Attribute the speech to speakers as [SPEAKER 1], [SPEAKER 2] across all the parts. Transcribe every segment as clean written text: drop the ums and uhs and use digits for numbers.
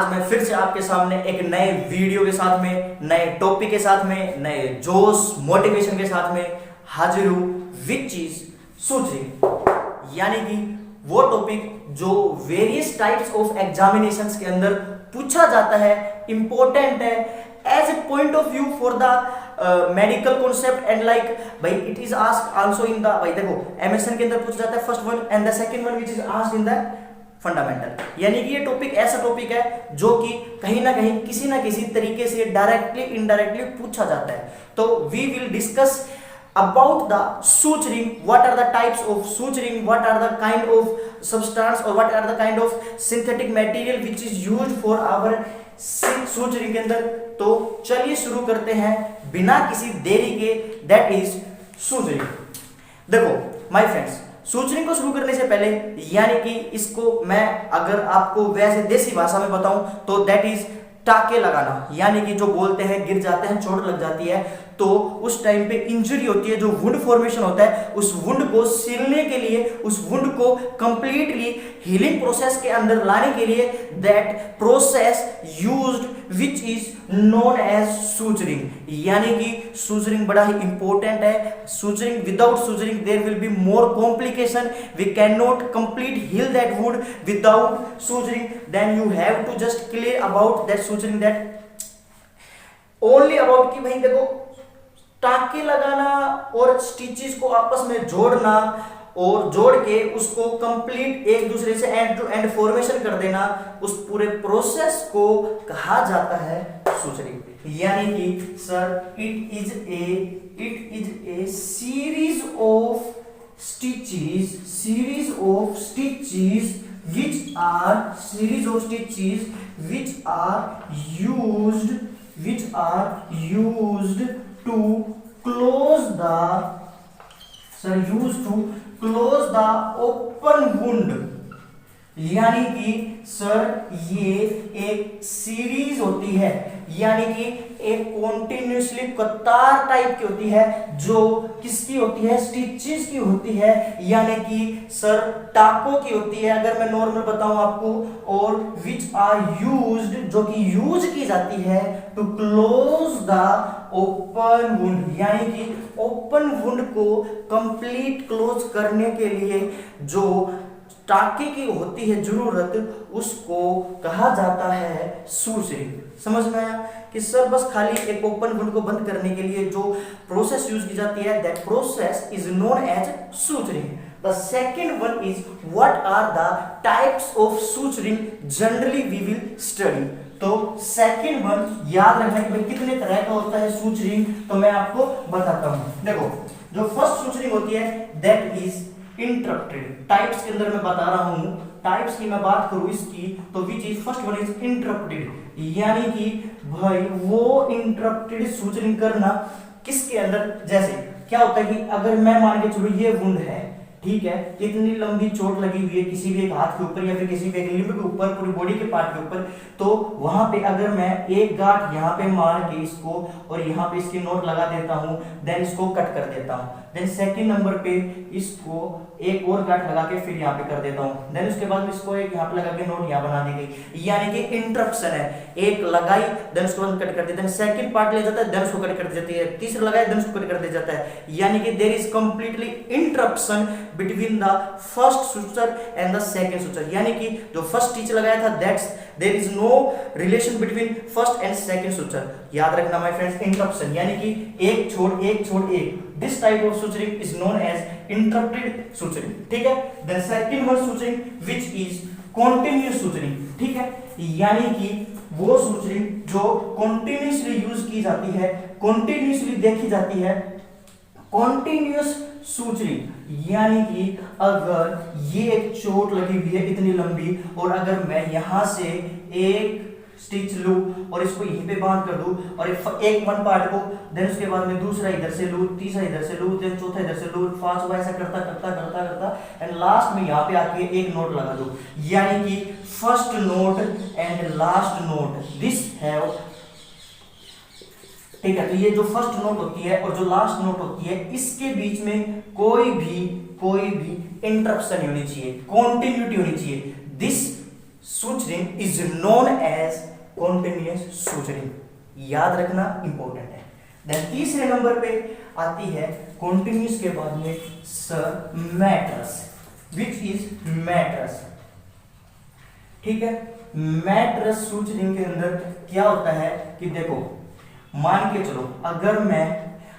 [SPEAKER 1] आज मैं फिर से आपके सामने एक नए वीडियो के साथ में, नए टॉपिक के साथ में, नए जोश मोटिवेशन के साथ में हाजिर हूं, विच इज सूचरिंग, यानी कि वो टॉपिक जो वेरियस टाइप्स ऑफ एग्जामिनेशंस के अंदर पूछा जाता है, इंपॉर्टेंट है as a point of view for the medical concept and like भाई it is asked also in the, भाई देखो एमएसएन के अंदर पूछा जाता है first one and the second one which is asked in the fundamental, यानी कि ये टॉपिक ऐसा टॉपिक है जो कि कहीं ना कहीं किसी ना किसी तरीके से डायरेक्टली इनडायरेक्टली पूछा जाता है। तो we will discuss about the suturing, what are the types of suturing, what are the kind of substance or what are the kind of synthetic material which is used for our suturing के अंदर। तो चलिए शुरू करते हैं बिना किसी देरी के, that is suturing। देखो माय फ्रेंड्स, सूचरिंग को शुरू करने से पहले, यानी कि इसको मैं अगर आपको वैसे देसी भाषा में बताऊं तो दैट इज टाके लगाना, यानी कि जो बोलते हैं गिर जाते हैं, चोट लग जाती है, तो उस टाइम पे इंजरी होती है, जो वुंड फॉर्मेशन होता है, उस वुंड को सीलने के लिए, उस वुंड को कंप्लीटली हीलिंग प्रोसेस के अंदर लाने के लिए that process used which is known as suturing, यानी कि सूचरिंग बड़ा ही इंपॉर्टेंट है। Suturing, without suturing there will be more complication, we can not complete heal that wound without suturing, then you have to just clear about that suturing, that only about कि भाई देखो टाके लगाना और stitches को आपस में जोड़ना और जोड़ के उसको कंप्लीट एक दूसरे से एंड टू एंड फॉर्मेशन कर देना, उस पूरे प्रोसेस को कहा जाता है सूचरिंग। यानी कि sir it is a series of stitches which are used to close the open wound, यानी कि सर ये एक सीरीज होती है, यानी कि एक कॉन्टिन्यूसली कतार टाइप की होती है, जो किसकी होती है, स्टिचेस की होती है, यानी कि सर टाकों की होती है अगर मैं नॉर्मल बताऊं आपको, और विच आर यूज्ड, जो कि यूज की जाती है to close the open wound, यानी कि ओपन वुंड को कंप्लीट क्लोज करने के लिए जो टाके की होती है जरूरत, उसको कहा जाता है सूचरिंग। समझ में आया कि सर बस खाली एक ओपन वुंड को बंद करने के लिए जो प्रोसेस यूज की जाती है, that process is known as suturing. The second one is what are the types of suturing generally we will study. तो सेकंड वन याद रखना कि भाई कितने तरह का होता है सूचरिंग, तो मैं आपको बताता हूं। देखो जो फर्स्ट सूचरिंग होती है दैट इज इंटरप्टेड। टाइप्स के अंदर मैं बता रहा हूं, टाइप्स की मैं बात करूं इसकी, तो which is first one is interrupted, यानी कि भाई वो इंटरप्टेड सूचरिंग करना किसके अंदर, जैसे क्या होता है कि अगर मैं मान के चलो ये वुंड है, ठीक है, इतनी लंबी चोट लगी हुई है किसी भी एक हाथ के ऊपर या फिर किसी भी एक लिम्ब के ऊपर, पूरी बॉडी के पार्ट के ऊपर, तो वहां पे अगर मैं एक गांठ यहाँ पे मार के इसको और यहाँ पे इसकी नोट लगा देता हूं, देन इसको कट कर देता हूं, देन सेकंड नंबर पे इसको एक और गांठ लगा के फिर यहाँ पे कर देता हूं, देन उसके बाद इसको एक यहाँ पे लगा के नोट यहाँ बना दी गई, यानी कि इंटरप्शन है। एक लगाई देन उसको कट कर देते हैं, सेकंड पार्ट ले जाता है देन उसको कट कर देती है, तीसरा लगाया देन उसको कट कर दिया जाता है, यानी कि there is completely interruption between the first suture and the second suture, यानी कि जो फर्स्ट स्टिच लगाया था that's there is no relation between first and second suture. याद रखना माय फ्रेंड्स, इंटरप्शन यानी कि एक छोड़ एक, this type of suturing is known as interrupted suturing, ठीक है। Then second one suturing which is continuous suturing, ठीक है, यानी कि वो सूचरिंग जो कंटीन्यूअसली यूज की जाती है, कंटीन्यूअसली देखी जाती है, कंटीन्यूअस सूचरिंग, यानी कि अगर ये एक चोट लगी हुई है इतनी लंबी और अगर मैं यहां से एक स्टिच लूं और इसको यहीं पे बांध कर दूं और एक वन पार्ट को, देन उसके बाद में दूसरा इधर से लूं, तीसरा इधर से लूं, देन चौथा इधर से लूं, पांचवा ऐसा करता एंड लास्ट में यहाँ पे आके एक नोट लगा दूं, यानी कि first note and last note this have, ठीक है। तो ये जो फर्स्ट नोट होती है और जो लास्ट नोट होती है, इसके बीच में कोई भी इंटरप्शन होनी चाहिए, कॉन्टिन्यूटी होनी चाहिए। This suturing is known as continuous suturing. याद रखना इंपॉर्टेंट है। देन तीसरे नंबर पे आती है continuous के बाद में sir mattress, which is mattress. ठीक है, मैट्रेस suturing के अंदर क्या होता है कि देखो, मान के चलो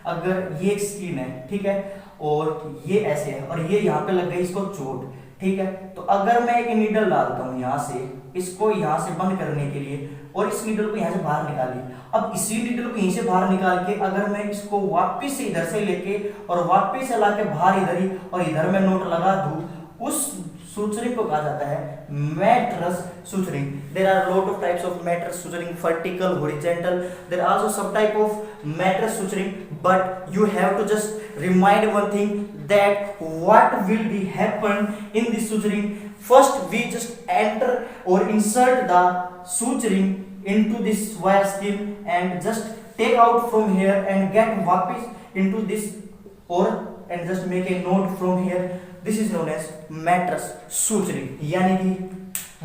[SPEAKER 1] अगर ये एक स्किन है, ठीक है, और ये ऐसे है और ये यहाँ पे लग गई इसको चोट, ठीक है, तो अगर मैं एक नीडल डालता हूँ यहाँ से, इसको यहाँ से बंद करने के लिए, और इस नीडल को यहाँ से बाहर निकाली, अब इसी नीडल को यहीं से बाहर निकाल के अगर मैं इसको वापस से इधर से लेके और वापस से ला के बाहर इधर ही और इधर में नोट लगा दूं, उस suturing को कहा जाता है mattress suturing. There are a lot of types of mattress suturing, vertical, horizontal. There are also some type of mattress suturing, but you have to just remind one thing, that what will be happen in this suturing. First we just enter or insert the suturing into this wire skin and just take out from here and get वापस into this and just make a note from here. This is known as mattress suturing, यानी कि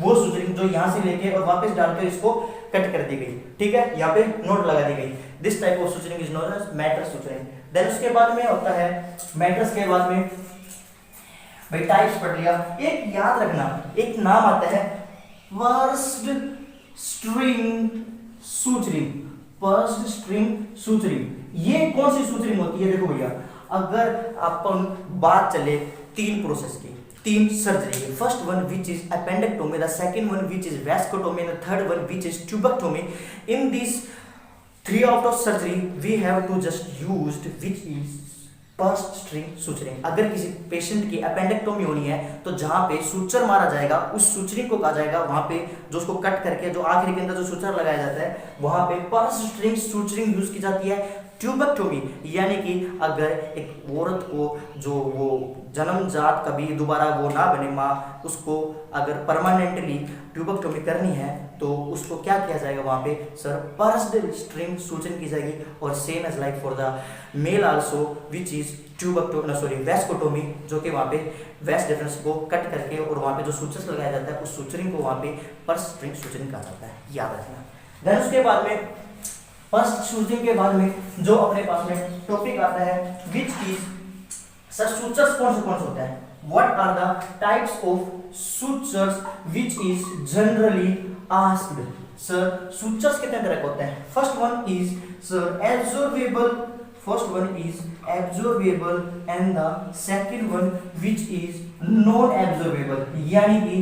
[SPEAKER 1] वो suturing जो यहाँ से लेके और वापस डालकर इसको कट कर दी गई, ठीक है, यहाँ पे नोट लगा दी गई। This type of suturing is known as mattress suturing. Then उसके बाद में होता है mattress के बाद में भाई टाइप्स पढ़ लिया। एक याद रखना, एक नाम आता है pursed string suturing। pursed string suturing, ये कौन सी suturing होती है? देखो भैया, अगर अपन बात चले तीन प्रोसेस की, तीन सर्जरी की, first one which is appendectomy, the second one which is vasectomy, the third one which is tubectomy. In this three out of surgery we have to just used which is purse string suturing. अगर किसी patient की appendectomy होनी है तो जहां पे suture मारा जाएगा उस सुचरिंग को कहा जाएगा, वहां पे जो उसको कट करके जो आखिरी के अंदर जो सुचर लगाया जाता है वहां पे पर्स्ट स्ट्रिंग सुचरिंग यूज की जाती है। ट्यूबेक्टोमी यानी कि अगर एक औरत को जो वो जन्मजात कभी दोबारा वो ना बने माँ, उसको अगर परमानेंटली ट्यूबेक्टोमी करनी है तो उसको क्या किया जाएगा वहाँ पे? सर पर्स्ड स्ट्रिंग सुचरिंग की जाएगी। और same as like for the male also which is vasectomy, जो कि वहाँ पे वेस्ट डिफरेंस को कट करके और वहाँ पे जो सुचर्स लगाया जाता है उस सुचरिंग को वहाँ पे पर्स्ड स्ट्रिंग सुचरिंग कहा जाता है, याद रखना। देन उसके बाद में फर्स्ट सुचरिंग के बाद में जो अपने पास में टॉपिक आता है विच इज सर सुचर्स कौन से होता है, what are the types of sutures which is generally asked. Sir sutures कितने तरह के होते हैं? First one is sir absorbable and the second one which is non absorbable, यानी कि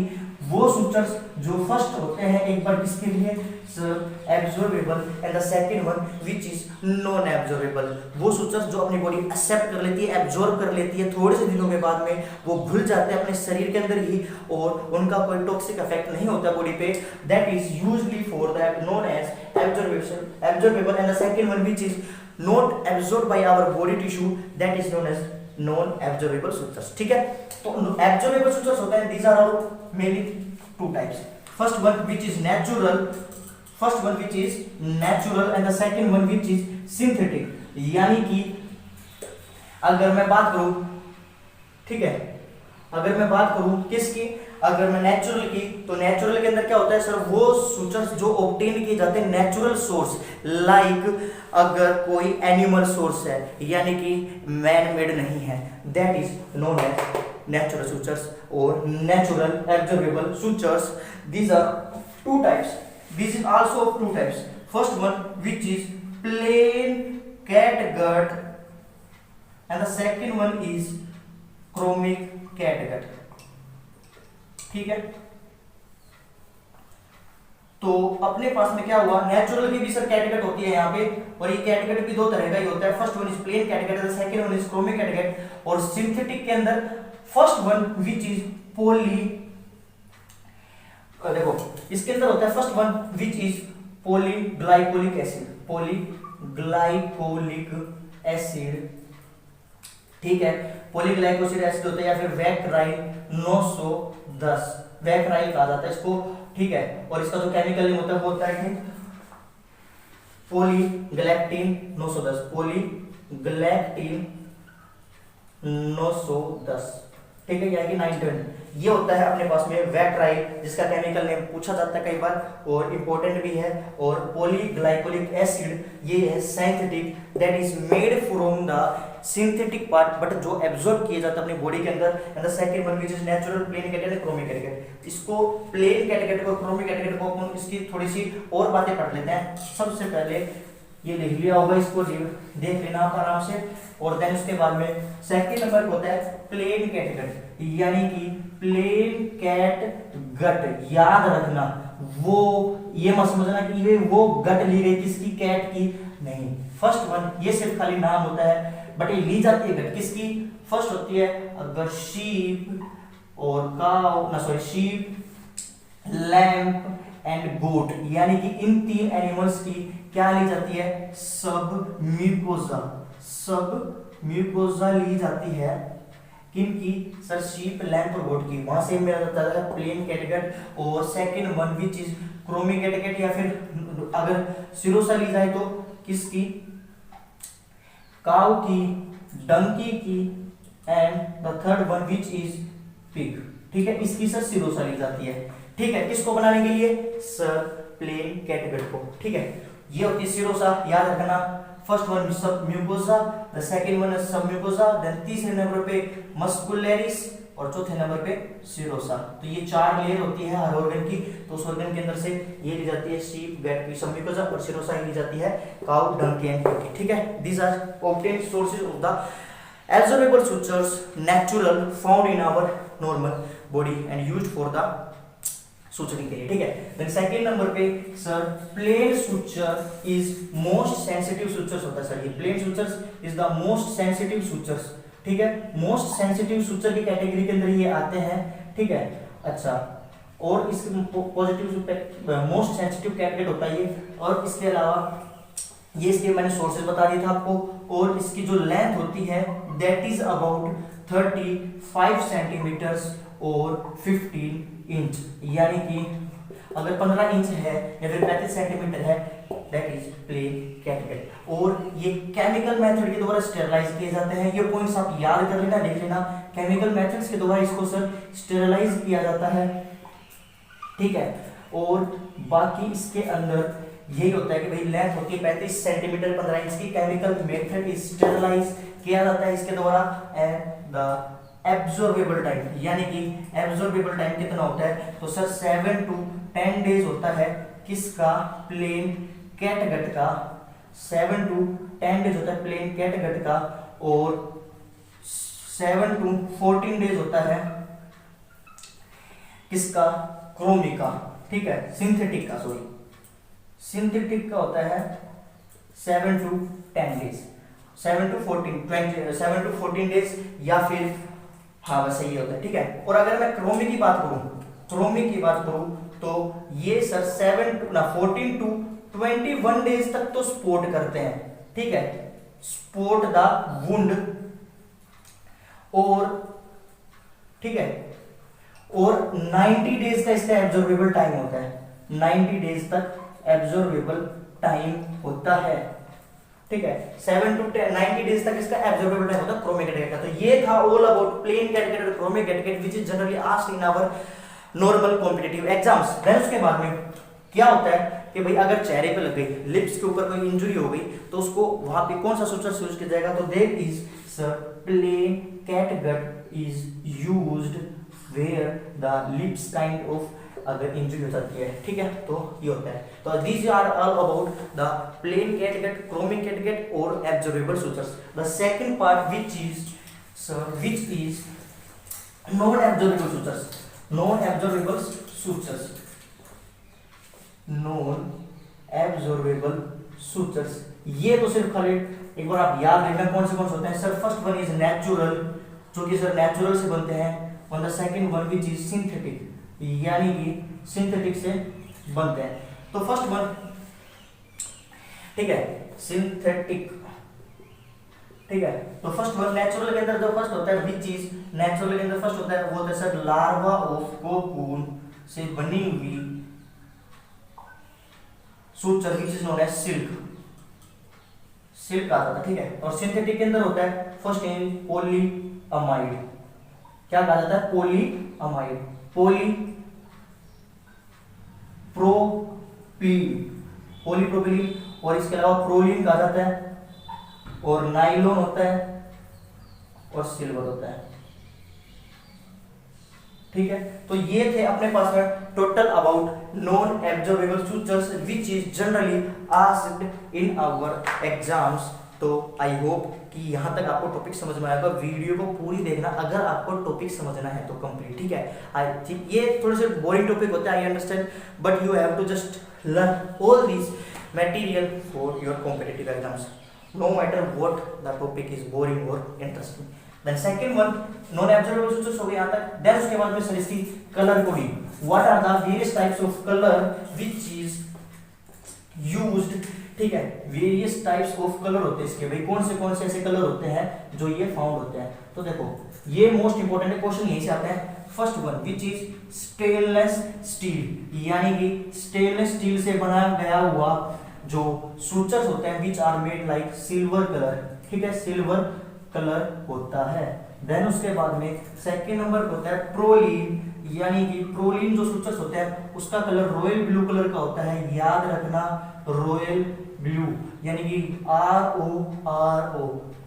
[SPEAKER 1] वो सुचर्स जो फर्स्ट होते हैं एक बार किसके लिए? Sir absorbable and the second one which is non absorbable. वो सुचर्स जो अपनी बॉडी एक्सेप्ट कर लेती है, एब्जॉर्ब कर लेती है, थोड़े से दिनों के बाद में वो घुल जाते हैं अपने शरीर के अंदर ही और उनका कोई टॉक्सिक इफेक्ट नहीं होता बॉडी पे। That is usually for that known as absorbable and the second one which is not absorb by our body tissue, that is known as non absorbable sutures. ठीक है, तो एब्जॉर्बेबल सुचर्स होता है, these are all mainly two types. First one which is natural and the second one which is synthetic, यानी कि अगर मैं बात करूं, ठीक है, अगर मैं बात करूं किसकी, अगर मैं नेचुरल की, तो नेचुरल के अंदर क्या होता है सर? वो सुचर्स जो ऑब्टेन किए जाते हैं नेचुरल सोर्स, लाइक अगर कोई एनिमल सोर्स है यानी कि मैन मेड नहीं है, that is known as natural sutures or natural absorbable sutures. These are two types. This is also of two types. First one which is plain catgut and the second one is chromic catgut. ठीक है, तो अपने पास में क्या हुआ? Natural की भी सर कैटगट होती है यहाँ पे, और ये कैटगट भी दो तरह का ही होता है। First one is plain catgut, the second one is chromic catgut. और सिंथेटिक के अंदर फर्स्ट वन विच इज देखो इसके अंदर होता है first one which is polyglycolic acid, ठीक है, पॉलीग्लाइकोलिक एसिड होता है, या फिर वैक्राइल 910 वैक्राइल कहा जाता है इसको, ठीक है। और इसका जो केमिकल नेम होता है वो होता है पॉलीग्लैक्टिन 910, पॉलीग्लैक्टिन 910, ठीक है, यानी कि 9 ये होता है अपने पास में वेट्राइल, जिसका केमिकल नेम पूछा जाता है कई बार और इंपॉर्टेंट भी है। और पॉलीग्लाइकोलिक एसिड, ये है synthetic, that is made from the synthetic part, but जो एब्जॉर्ब किया जाता है अपनी बॉडी के अंदर। And the second one which is natural plain catgut, chromic catgut. इसको प्लेन कैटगेट को, क्रोमिक कैटगेट को अपन इसकी थोड़ी सी और बातें पढ़ लेते हैं। सबसे पहले ये लिख लिया होगा, इसको देख लेना आप आराम से। और देन उसके बाद में सेकंड नंबर होता है प्लेन कैटगट, यानी कि प्लेन कैट गट। याद रखना, वो ये मत समझना कि ये वो गट ली गई किसकी, कैट की, नहीं। फर्स्ट वन ये सिर्फ खाली नाम होता है, बट ये ली जाती है गट किसकी, फर्स्ट होती है अगर शीप और काउ ना सॉरी शीप, लैम्प एंड गोट, यानी कि इन 3 एनिमल्स की क्या ली जाती है, सब म्यूकोजा, सब म्यूकोजा ली जाती है। किनकी सर, शीप, लैम्प और गोट की। वहां से मिला जाता है प्लेन कैटगट। और second one which is chromic catgut, या फिर अगर सिरोसा ली जाए तो किसकी, काउ की, डंकी की, and the third one which is pig. ठीक है, इसकी सर सिरोसा ली जाती है। ठीक है, किसको बनाने के लिए, सर प्लेन कैटगट को। ठीक है, ये होती है सिरोसा, याद रखना। फर्स्ट वन सब म्यूकोसा, द सेकंड वन सब म्यूकोसा, देन तीसरे नंबर पे मस्कुलरिस और चौथे नंबर पे सिरोसा। तो ये 4 लेयर होती है हर ऑर्गन की। तो उस ऑर्गन के अंदर से ये ली जाती है शीप, गैट की, सब म्यूकोसा, और सिरोसा ली जाती है काउ, डंकी एंड पिग। ठीक है, these are obtained sources of the absorbable sutures natural found in our normal body and used for the suturing के लिए। ठीक है, देन सेकंड नंबर पे sir plain suture is most sensitive sutures होता है। Sir ये plain sutures is the most sensitive sutures. ठीक है, मोस्ट सेंसिटिव सुचर की कैटेगरी के अंदर ये आते हैं। ठीक है, अच्छा, और इसके पॉजिटिव मोस्ट सेंसिटिव कैटेगरी होता है ये। और इसके अलावा ये इसके मैंने सोर्सेज बता दिए थे आपको। और इसकी जो लेंथ होती है दैट इज अबाउट 35 सेंटीमीटर्स और 15 इंच, यानी कि अगर 15 इंच है या फिर 35 सेंटीमीटर है, दैट इज प्लेन कैटगट। और ये केमिकल मेथड के द्वारा स्टेरलाइज किए जाते हैं। ये पॉइंट्स आप याद कर लेना, लिख लेना। केमिकल मेथड्स के द्वारा इसको सर स्टेरलाइज किया जाता है। ठीक है, और बाकी इसके अंदर यही होता है कि भाई लेंथ होती है 35 सेंटीमीटर 15 इंच की। केमिकल मेथड इज स्टेरलाइज किया जाता है इसके द्वारा। एंड द एब्जॉर्बेबल टाइम, यानी कि एब्जॉर्बेबल टाइम कितना होता है, तो सर 7 to 10 डेज होता है। किसका, प्लेन कैटगट का 7 to 10 डेज होता है प्लेन कैटगट का। और 7 to 14 डेज होता है किसका, क्रोमिका। ठीक है, सिंथेटिक का, सॉरी सिंथेटिक का होता है 7 to 10 डेज, 7 to 14 डेज, या फिर हाँ बस यही होता है। ठीक है, और अगर मैं क्रोमिक की बात करूं तो ये सर 14 to 21 डेज तक तो स्पोर्ट करते हैं। ठीक है, स्पोर्ट द वुंड। और ठीक है, और 90 डेज का इसका एब्जॉर्बेबल टाइम होता है। 90 डेज तक एब्जॉर्बेबल टाइम होता है। ठीक है, 7 to 90 डेज तक इसका एब्जॉर्बेबल टाइम होता है क्रोमिक कैटगट का। तो ये था ऑल अबाउट प्लेन कैटगट और chromic catgut which is generally asked in our normal competitive exams. Then उसके बाद में क्या होता है कि भाई अगर चेहरे पे लग गई, लिप्स के ऊपर कोई इंजरी हो गई, तो उसको वहां पे कौन सा सुचर यूज किया जाएगा, तो there is sir plain catgut is used where the lips kind of अगर इंजरी हो जाती है। ठीक है, तो ये होता है। तो these are all about the plain catgut, chromic catgut और absorbable sutures. The second part which is non absorbable sutures. Non absorbable sutures, non absorbable sutures, ये तो सिर्फ खाली एक बार आप याद रखना कौन से होते हैं। Sir first one is natural, जो कि सर नेचुरल से बनते हैं। और the second one which is synthetic, यानी कि सिंथेटिक से बनते हैं। तो फर्स्ट वन, ठीक है, सिंथेटिक। ठीक है, तो फर्स्ट वन नेचुरल के अंदर जो फर्स्ट होता है, विच चीज नेचुरल के अंदर फर्स्ट होता है वो होता है सर लार्वा ऑफ कोकून से बनी हुई suture which is known as silk. Silk आता था। ठीक है, और सिंथेटिक के अंदर होता है फर्स्ट इन पॉलीअमाइड। क्या कहा जाता है, पॉलीअमाइड, पॉलीप्रोपिलीन, और इसके अलावा प्रोलीन कहा जाता है, और नाइलॉन होता है, और सिल्वर होता है। ठीक है, तो ये थे अपने पास में total about non absorbable sutures which is generally asked in our exams. तो आई होप कि यहाँ तक आपको टॉपिक समझ में आएगा। वीडियो को पूरी देखना अगर आपको टॉपिक समझना है तो कंप्लीट। ठीक है, ये थोड़े से बोरिंग टॉपिक होते हैं, I understand, but you have to just learn all this material for your competitive exams, no matter what the topic is boring और interesting. Then second one non absorbable sutures हो गए यहाँ तक। Then उसके बाद में सर इसकी colour coding, what are the various types of colour which is used. ठीक है, वेरियस टाइप्स ऑफ कलर होते हैं इसके, भाई कौन से ऐसे कलर होते हैं जो ये फाउंड होते हैं। तो देखो ये मोस्ट इंपोर्टेंट है, क्वेश्चन यहीं से आते हैं। First one which is stainless steel, यानी कि स्टेनलेस स्टील से बनाया गया हुआ जो सूचर्स होते हैं which are made like silver colour. ठीक है, सिल्वर कलर होता है। देन उसके बाद में सेकंड नंबर होता है प्रोलीन, यानी कि प्रोलीन जो सूचर्स होते हैं उसका कलर रॉयल ब्लू कलर का होता है। याद रखना रॉयल ब्लू, यानी कि RORO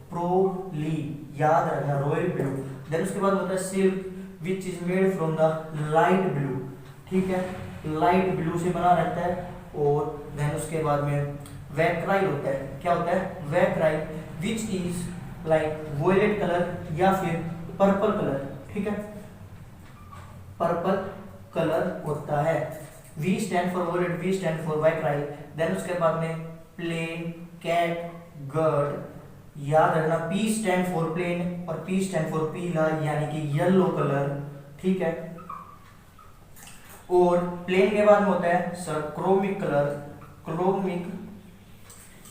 [SPEAKER 1] प्रोलीन, याद रखना रॉयल ब्लू। देन उसके बाद होता है silk which is made from the light blue. ठीक है, लाइट ब्लू से बना रहता है। और देन उसके बाद में वैक्राइल होता है, क्या होता है, वैक्राइल विच इज लाइक वोयलेट कलर या फिर पर्पल कलर। ठीक है, पर्पल कलर होता है। V stand for violet, V stand for vicryl. Then उसके बाद में प्लेन, कैट, गर्ड, याद रखना P स्टैंड फॉर प्लेन और P स्टैंड फॉर पीला, यानी कि येलो कलर। ठीक है, और प्लेन के बाद में होता है sir chromic colour, chromic.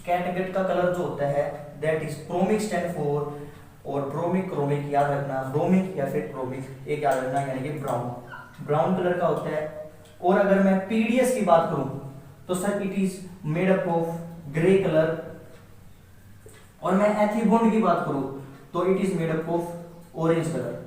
[SPEAKER 1] Catgut का कलर जो होता है that is chromic stand for, और ब्रोमिक, क्रोमिक, याद रखना ब्रोमिक या फिर क्रोमिक, एक याद रखना, यानी कि ब्राउन, ब्राउन कलर का होता है। और अगर मैं पीडीएस की बात करूं तो sir it is made up of grey colour, और मैं एथीबॉन्ड की बात करूं तो it is made up of orange colour.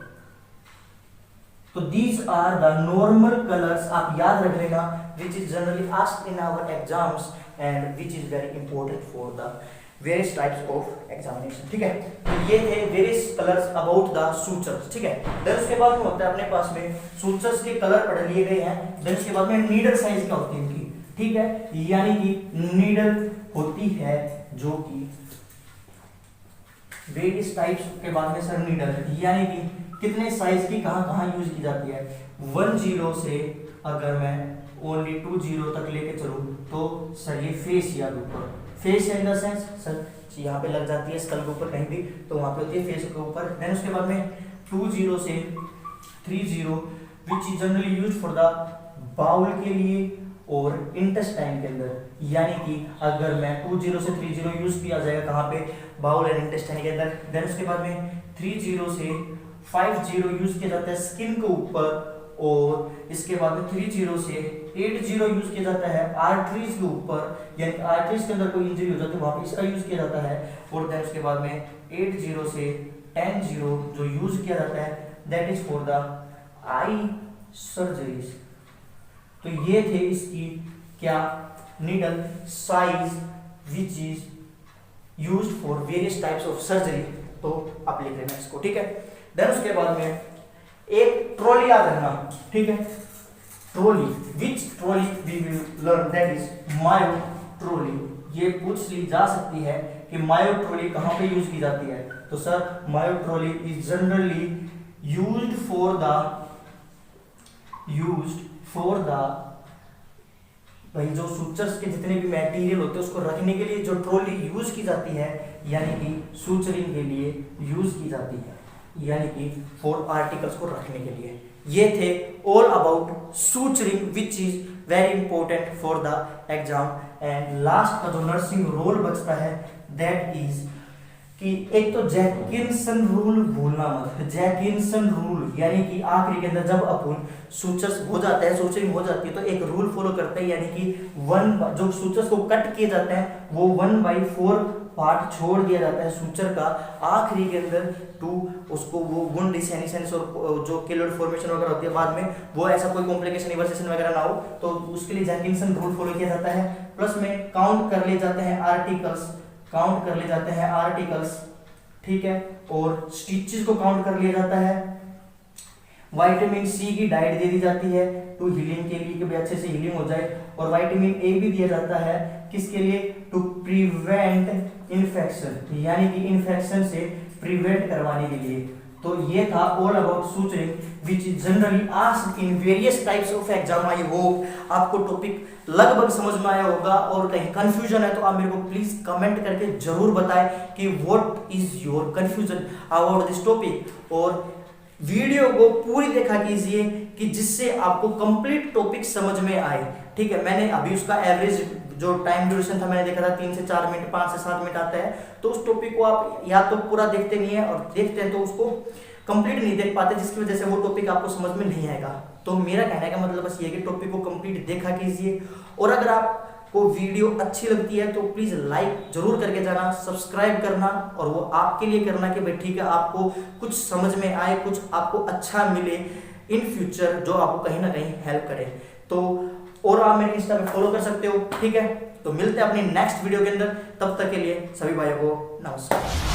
[SPEAKER 1] तो these are the normal colours, आप याद रख लेना, which is generally asked in our exams and which is very important for the various types of examination. ठीक है, तो ये थे various colours about the sutures. ठीक है, देन उसके बाद में होता है अपने पास में सूचर्स के कलर पढ़ लिए गए हैं। देन उसके बाद में नीडल साइज क्या होती है इनकी। ठीक है, यानी कि नीडल होती है जो कि वेरियस टाइप्स के बाद में सर नीडल, यानी कि कितने साइज की कहां यूज की जाती है। 10 से अगर मैं ओनली 20 तक लेके चलूं तो सर ये फेस याद ऊपर, face in the sense sir यहाँ पे लग जाती है स्कल के ऊपर कहीं भी, तो वहां पे होती है फेस के ऊपर। देन उसके बाद में 20 से 30 which is generally use for the bowel के लिए और इंटेस्टाइन के अंदर, यानी कि अगर मैं 20 से 30 यूज किया जाएगा कहाँ पे, बाउल एंड इंटेस्टाइन के अंदर। देन उसके बाद में 30 से 50 यूज किया जाता है स्किन के ऊपर, और इसके बाद में 30 से 80 यूज किया जाता है आर्टरीज के ऊपर, यानी आर्टरीज के अंदर कोई इंजरी हो जाती है वहां पे इसका यूज किया जाता है। और देन उसके बाद में 80 से 10 जो यूज किया जाता है that is for the I surgeries. तो ये थे इसकी क्या needle size which is used for various types of surgery. तो आप लिख लेना इसको। ठीक है, देन उसके बाद में एक ट्रॉली याद रखना। ठीक है, trolley, which trolley we will learn, that is Mayo trolley. ये पूछ ली जा सकती है कि मायो ट्रॉली कहां पे यूज की जाती है। तो sir Mayo trolley is generally used for the भाई जो सूचर्स के जितने भी मटेरियल होते हैं उसको रखने के लिए जो ट्रॉली यूज की जाती है, यानी कि सूचरिंग के लिए यूज की जाती है, यानी कि फॉर आर्टिकल्स को रखने के लिए। ये थे all about suturing which is very important for the exam. And last का जो नर्सिंग रोल बचता है दैट इज कि एक तो जैकिंसन रूल भूलना मत। जैकिंसन रूल यानी कि आखिरी के अंदर जब अपन सूचक हो जाता है, सूचक हो जाती है, तो एक रूल फॉलो करते हैं, यानी कि जो सूचक को कट किए जाते हैं वो 1/4 पार्ट छोड़ दिया जाता है सूचर का, आखिरी के अंदर टू उसको वो वुंड डिसेनिसेंस और जो केलोइड फॉर्मेशन वगैरह होती है बाद में, वो ऐसा कोई कॉम्प्लिकेशन इवर्सेशन वगैरह ना हो, तो उसके लिए जैकिंसन रूल फॉलो किया जाता है। प्लस में काउंट कर ले जाते हैं आर्टिकल्स, काउंट कर ले जाते हैं आर्टिकल्स, ठीक है, और स्टिचेस को काउंट कर लिया जाता है। विटामिन सी की डाइट दे दी जाती है टू हीलिंग के लिए कि भाई अच्छे से हीलिंग हो जाए, और विटामिन ए भी दिया जाता है किसके लिए, टू प्रिवेंट इन्फेक्शन, यानी कि इन्फेक्शन से प्रिवेंट करवाने के लिए। तो ये था all about suturing which is generally asked in various types of exam. I hope आपको टॉपिक लगभग समझ में आया होगा, और कहीं कंफ्यूजन है तो आप मेरे को प्लीज कमेंट करके जरूर बताएं कि what is your confusion about this topic, और वीडियो को पूरी देखा कीजिए कि जिससे आपको कंप्लीट टॉपिक समझ में आए, ठीक है। मैंने अभी उसका एवरेज जो टाइम ड्यूरेशन था मैंने देखा था 3 से 4 मिनट, 5 से 7 मिनट आता है, तो उस टॉपिक को आप या तो पूरा देखते नहीं है, और देखते हैं तो उसको कंप्लीट नहीं देख पाते, जिसकी वजह से वो टॉपिक आपको समझ में नहीं आएगा। तो मेरा कहने का मतलब बस ये है कि टॉपिक को कंप्लीट देखा कीजिए, और अगर आपको वीडियो अच्छी लगती है तो प्लीज लाइक जरूर करके जाना, सब्सक्राइब करना, और वो आपके लिए करना कि भाई ठीक है आपको कुछ समझ में आए, कुछ आपको अच्छा मिले इन फ्यूचर, जो आपको कहीं ना कहीं हेल्प करे। तो और आप मेरे इंस्टा पे फॉलो कर सकते हो, ठीक है। तो मिलते हैं अपनी नेक्स्ट वीडियो के अंदर, तब तक के लिए सभी भाइयों को नमस्कार।